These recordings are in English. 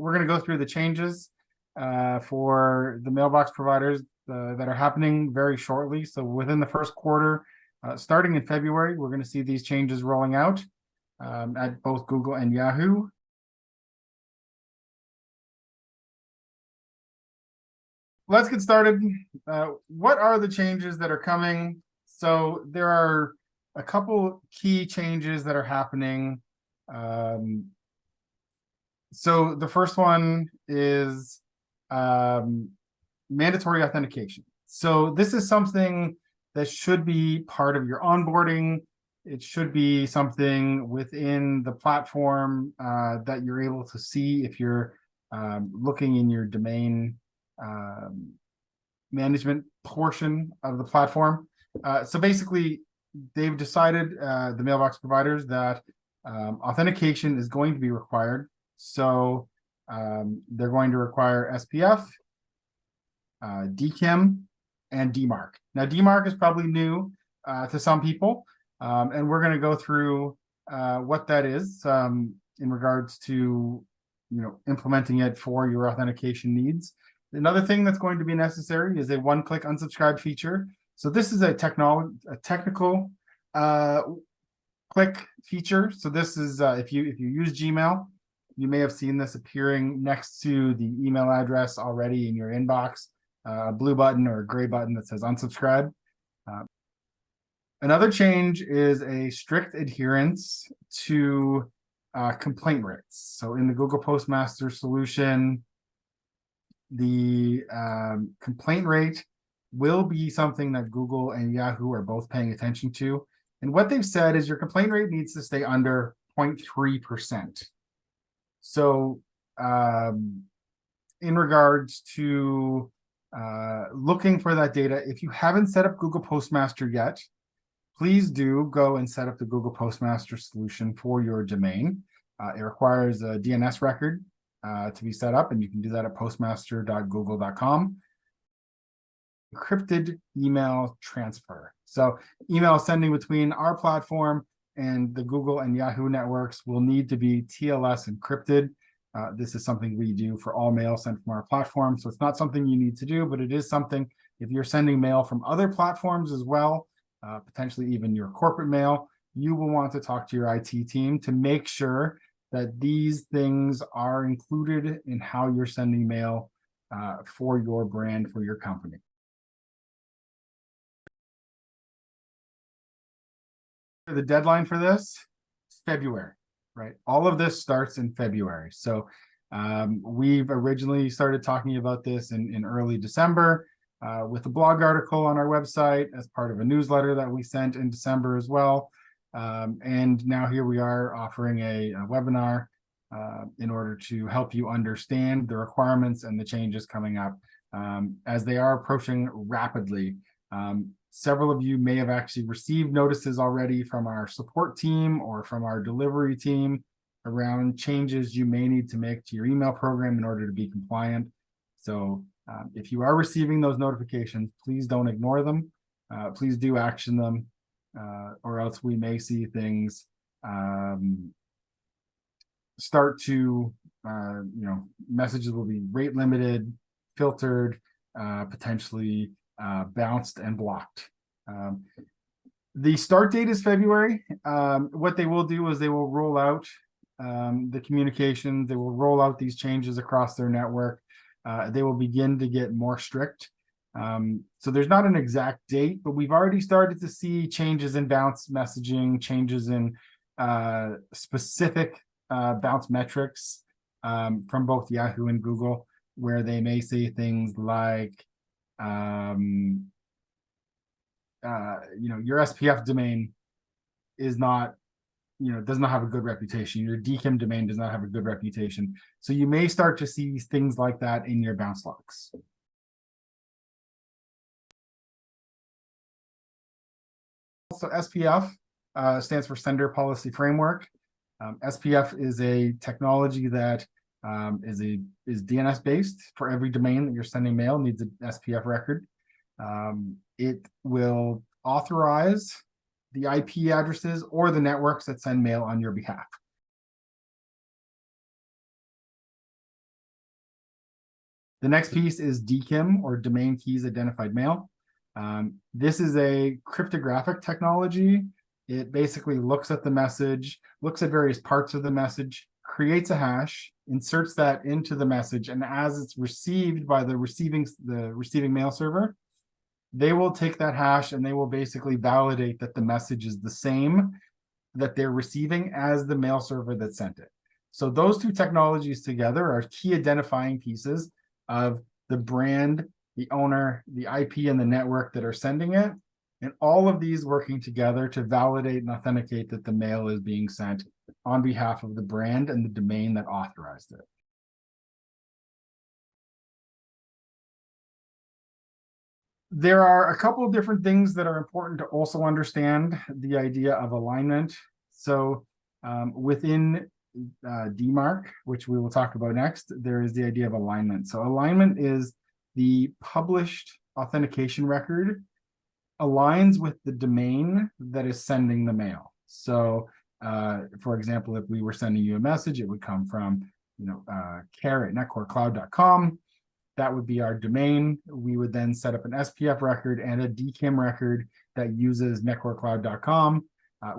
we're going to go through the changes for the mailbox providers that are happening very shortly. So within the first quarter, starting in February, we're going to see these changes rolling out at both Google and Yahoo. Let's get started. What are the changes that are coming? So there are a couple key changes that are happening. So the first one is mandatory authentication. So this is something that should be part of your onboarding. It should be something within the platform that you're able to see if you're looking in your domain management portion of the platform. So basically, they've decided, the mailbox providers, that authentication is going to be required. So they're going to require SPF, DKIM, and DMARC. Now, DMARC is probably new to some people, and we're going to go through what that is in regards to implementing it for your authentication needs. Another thing that's going to be necessary is a one-click unsubscribe feature. So this is a technical click feature. So this is if you use Gmail, you may have seen this appearing next to the email address already in your inbox, a blue button or a gray button that says unsubscribe. Another change is a strict adherence to complaint rates. So in the Google Postmaster solution, the complaint rate will be something that Google and Yahoo are both paying attention to. And what they've said is your complaint rate needs to stay under 0.3%. So in regards to looking for that data, if you haven't set up Google Postmaster yet, please do go and set up the Google Postmaster solution for your domain. It requires a DNS record to be set up, and you can do that at postmaster.google.com. Encrypted email transfer. So email sending between our platform and the Google and Yahoo networks will need to be TLS encrypted. This is something we do for all mail sent from our platform. So it's not something you need to do, but it is something if you're sending mail from other platforms as well, potentially even your corporate mail, you will want to talk to your IT team to make sure that these things are included in how you're sending mail for your brand, for your company. The deadline for this is February, right? All of this starts in February. So we've originally started talking about this in early December with a blog article on our website as part of a newsletter that we sent in December as well. And now here we are offering a webinar in order to help you understand the requirements and the changes coming up as they are approaching rapidly. Several of you may have actually received notices already from our support team or from our delivery team around changes you may need to make to your email program in order to be compliant. So if you are receiving those notifications, please don't ignore them. Please do action them. Or else we may see things start to, messages will be rate limited, filtered, potentially bounced and blocked. The start date is February. What they will do is they will roll out the communication. They will roll out these changes across their network. They will begin to get more strict. So there's not an exact date, but we've already started to see changes in bounce messaging, changes in specific bounce metrics from both Yahoo and Google, where they may say things like, your SPF domain is not, does not have a good reputation. Your DKIM domain does not have a good reputation. So you may start to see things like that in your bounce logs. So SPF stands for Sender Policy Framework. SPF is a technology that is DNS based. For every domain that you're sending mail needs an SPF record. It will authorize the IP addresses or the networks that send mail on your behalf. The next piece is DKIM, or Domain Keys Identified Mail. This is a cryptographic technology. It basically looks at the message, looks at various parts of the message, creates a hash, inserts that into the message, and as it's received by the receiving mail server, they will take that hash and they will basically validate that the message is the same that they're receiving as the mail server that sent it. So those two technologies together are key identifying pieces of the brand, the owner, the IP, and the network that are sending it. And all of these working together to validate and authenticate that the mail is being sent on behalf of the brand and the domain that authorized it. There are a couple of different things that are important to also understand the idea of alignment. So within DMARC, which we will talk about next, there is the idea of alignment. So alignment is the published authentication record aligns with the domain that is sending the mail. So for example, if we were sending you a message, it would come from care@netcorecloud.com. That would be our domain. We would then set up an SPF record and a DKIM record that uses netcorecloud.com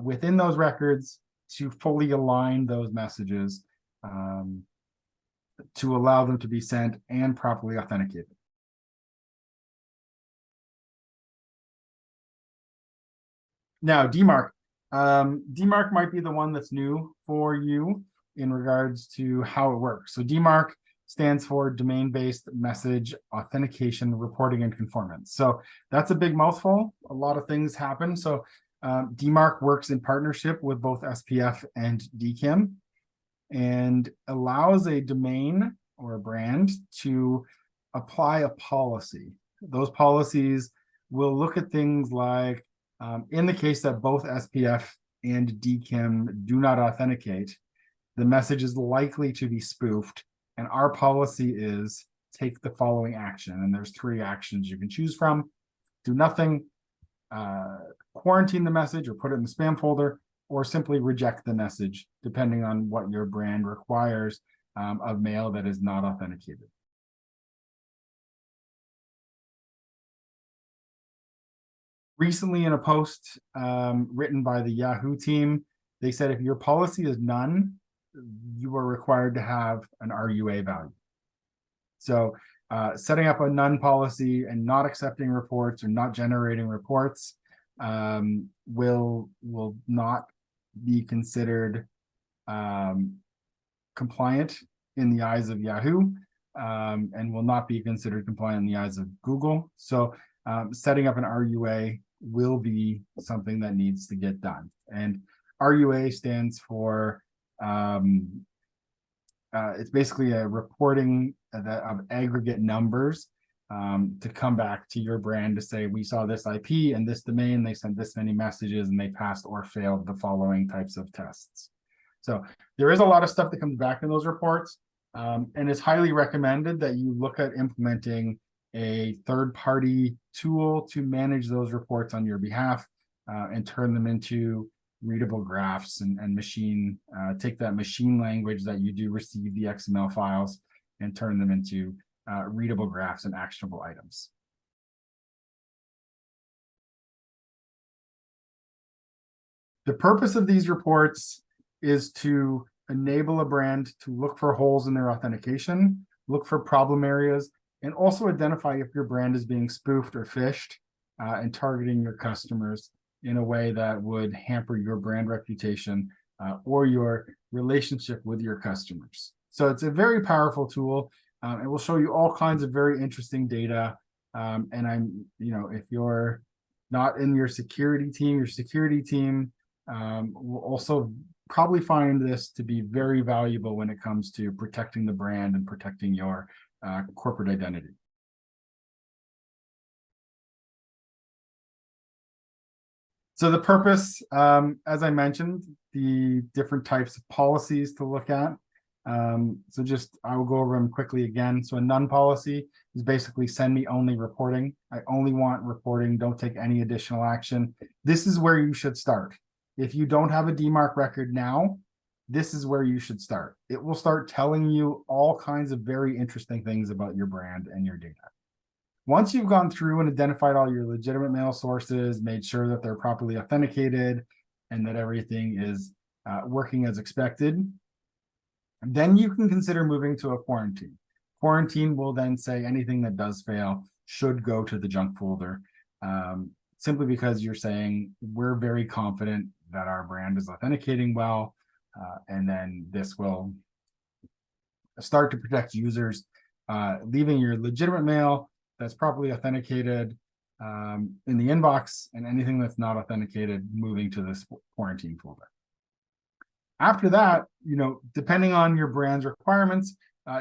within those records to fully align those messages to allow them to be sent and properly authenticated. Now, DMARC. DMARC might be the one that's new for you in regards to how it works. So DMARC stands for Domain-Based Message Authentication Reporting and Conformance. So that's a big mouthful. A lot of things happen. So DMARC works in partnership with both SPF and DKIM and allows a domain or a brand to apply a policy. Those policies will look at things like, in the case that both SPF and DKIM do not authenticate, the message is likely to be spoofed. And our policy is take the following action. And there's 3 actions you can choose from. Do nothing, quarantine the message or put it in the spam folder, or simply reject the message, depending on what your brand requires of mail that is not authenticated. Recently, in a post written by the Yahoo team, they said if your policy is none, you are required to have an RUA value. So setting up a none policy and not accepting reports or not generating reports will not be considered compliant in the eyes of Yahoo and will not be considered compliant in the eyes of Google. So setting up an RUA will be something that needs to get done. And RUA stands for it's basically a reporting of aggregate numbers to come back to your brand to say, we saw this IP and this domain, they sent this many messages and they passed or failed the following types of tests. So there is a lot of stuff that comes back in those reports, and it's highly recommended that you look at implementing a third-party tool to manage those reports on your behalf and turn them into readable graphs and machine, take that machine language that you do receive the XML files and turn them into readable graphs and actionable items. The purpose of these reports is to enable a brand to look for holes in their authentication, look for problem areas, and also identify if your brand is being spoofed or phished and targeting your customers in a way that would hamper your brand reputation or your relationship with your customers. So it's a very powerful tool. It will show you all kinds of very interesting data. And if you're not in your security team will also probably find this to be very valuable when it comes to protecting the brand and protecting your corporate identity. So the purpose, as I mentioned, the different types of policies to look at. I will go over them quickly again. So a none policy is basically send me only reporting. I only want reporting, don't take any additional action. This is where you should start. If you don't have a DMARC record now, this is where you should start. It will start telling you all kinds of very interesting things about your brand and your data. Once you've gone through and identified all your legitimate mail sources, made sure that they're properly authenticated and that everything is working as expected, then you can consider moving to a quarantine. Quarantine will then say anything that does fail should go to the junk folder, simply because you're saying we're very confident that our brand is authenticating well, and then this will start to protect users, leaving your legitimate mail that's properly authenticated in the inbox, and anything that's not authenticated moving to this quarantine folder. After that, depending on your brand's requirements,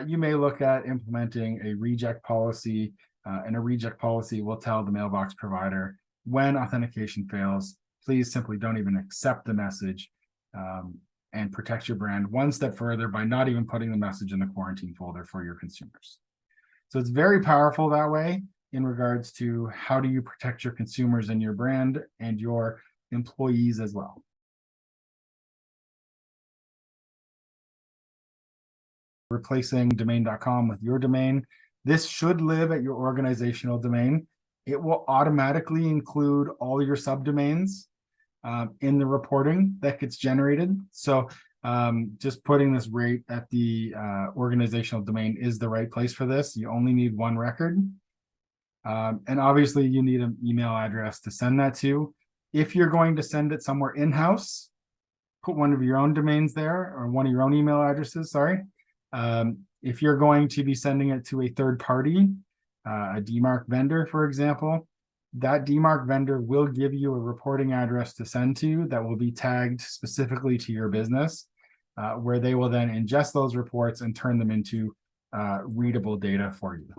you may look at implementing a reject policy, and a reject policy will tell the mailbox provider when authentication fails, please simply don't even accept the message, and protect your brand one step further by not even putting the message in the quarantine folder for your consumers. So it's very powerful that way in regards to how do you protect your consumers and your brand and your employees as well. Replacing domain.com with your domain. This should live at your organizational domain. It will automatically include all your subdomains in the reporting that gets generated. So just putting this right at the organizational domain is the right place for this. You only need one record. And obviously you need an email address to send that to. If you're going to send it somewhere in-house, put one of your own domains there, or one of your own email addresses, sorry. If you're going to be sending it to a third party, a DMARC vendor, for example, that DMARC vendor will give you a reporting address to send to that will be tagged specifically to your business, where they will then ingest those reports and turn them into readable data for you.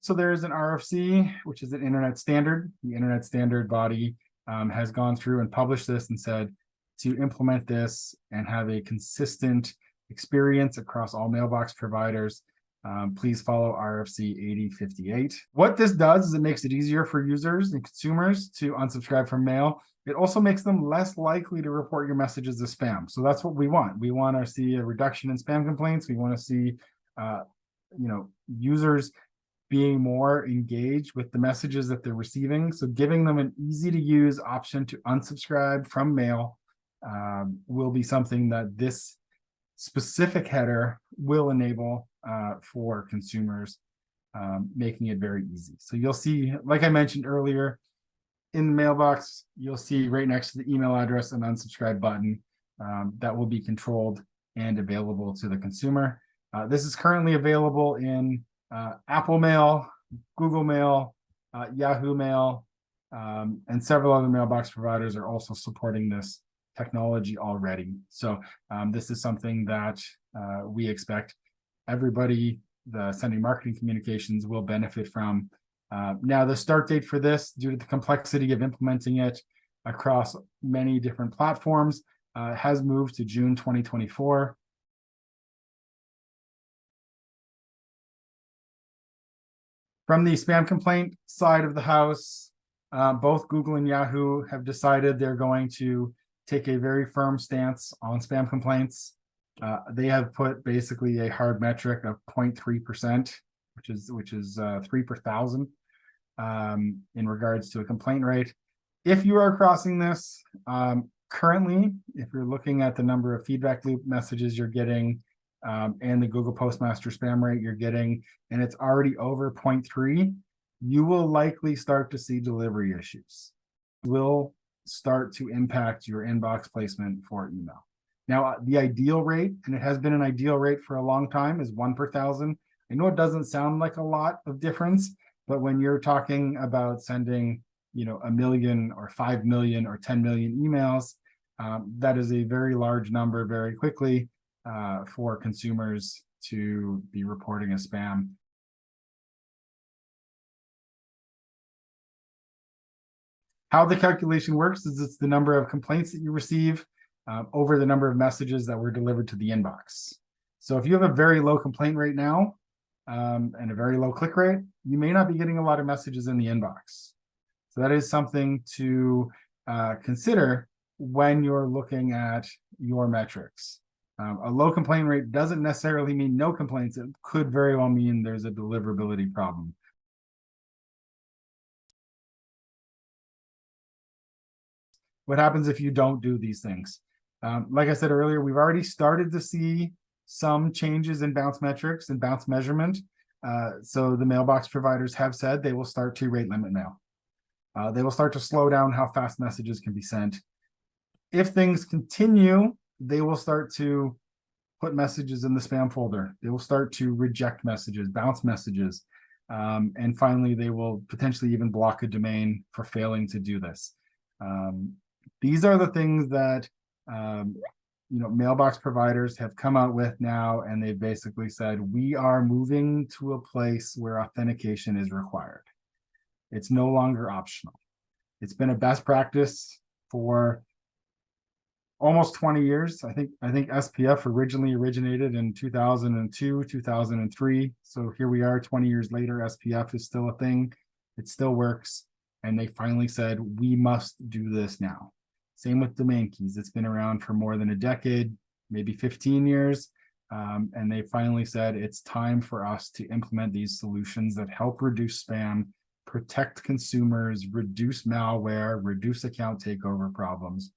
So there is an RFC, which is an internet standard. The internet standard body has gone through and published this and said to implement this and have a consistent experience across all mailbox providers, please follow RFC 8058. What this does is it makes it easier for users and consumers to unsubscribe from mail. It also makes them less likely to report your messages as spam. So that's what we want. We want to see a reduction in spam complaints. We want to see users being more engaged with the messages that they're receiving. So giving them an easy to use option to unsubscribe from mail will be something that this specific header will enable for consumers, making it very easy. So you'll see, like I mentioned earlier, in the mailbox, you'll see right next to the email address an unsubscribe button that will be controlled and available to the consumer. This is currently available in Apple Mail, Google Mail, Yahoo Mail, and several other mailbox providers are also supporting this technology already. So this is something that we expect everybody, the sending marketing communications, will benefit from. Now, the start date for this, due to the complexity of implementing it across many different platforms, has moved to June 2024. From the spam complaint side of the house, both Google and Yahoo have decided they're going to take a very firm stance on spam complaints. They have put basically a hard metric of 0.3%, which is 3 per thousand in regards to a complaint rate. If you are crossing this, currently, if you're looking at the number of feedback loop messages you're getting and the Google Postmaster spam rate you're getting, and it's already over 0.3, you will likely start to see delivery issues. Will start to impact your inbox placement for email. Now, the ideal rate, and it has been an ideal rate for a long time, is 1 per thousand. I know it doesn't sound like a lot of difference, but when you're talking about sending, 1 million or 5 million or 10 million emails, that is a very large number very quickly for consumers to be reporting as spam. How the calculation works is it's the number of complaints that you receive over the number of messages that were delivered to the inbox. So if you have a very low complaint rate now and a very low click rate, you may not be getting a lot of messages in the inbox. So that is something to consider when you're looking at your metrics. A low complaint rate doesn't necessarily mean no complaints. It could very well mean there's a deliverability problem. What happens if you don't do these things? Like I said earlier, we've already started to see some changes in bounce metrics and bounce measurement. So the mailbox providers have said they will start to rate limit mail. They will start to slow down how fast messages can be sent. If things continue, they will start to put messages in the spam folder. They will start to reject messages, bounce messages. And finally, they will potentially even block a domain for failing to do this. These are the things that mailbox providers have come out with now, and they've basically said, we are moving to a place where authentication is required. It's no longer optional. It's been a best practice for almost 20 years. I think SPF originally originated in 2002, 2003. So here we are 20 years later, SPF is still a thing. It still works. And they finally said, we must do this now. Same with domain keys. It's been around for more than a decade, maybe 15 years. And they finally said, it's time for us to implement these solutions that help reduce spam, protect consumers, reduce malware, reduce account takeover problems.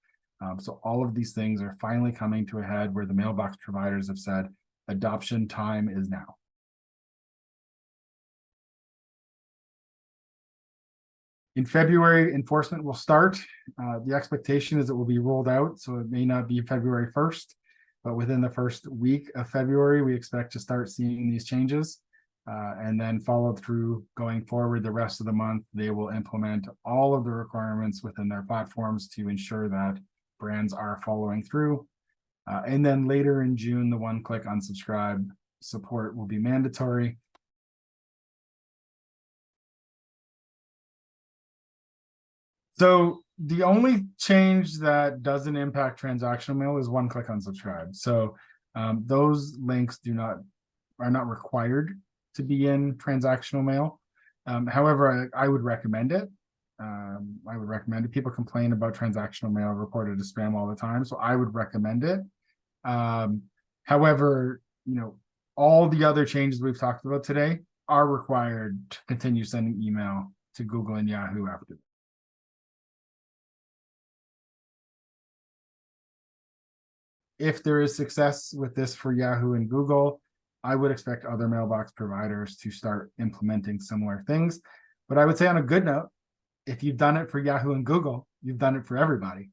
So all of these things are finally coming to a head where the mailbox providers have said, adoption time is now. In February, enforcement will start. The expectation is it will be rolled out, so it may not be February 1st, but within the first week of February, we expect to start seeing these changes. And then followed through going forward the rest of the month, they will implement all of the requirements within their platforms to ensure that brands are following through. And then later in June, the one-click unsubscribe support will be mandatory. So the only change that doesn't impact transactional mail is one-click unsubscribe. So those links are not required to be in transactional mail. However, I would recommend it. I would recommend it. People complain about transactional mail reported as spam all the time, so I would recommend it. However, all the other changes we've talked about today are required to continue sending email to Google and Yahoo after. If there is success with this for Yahoo and Google, I would expect other mailbox providers to start implementing similar things. But I would say on a good note, if you've done it for Yahoo and Google, you've done it for everybody.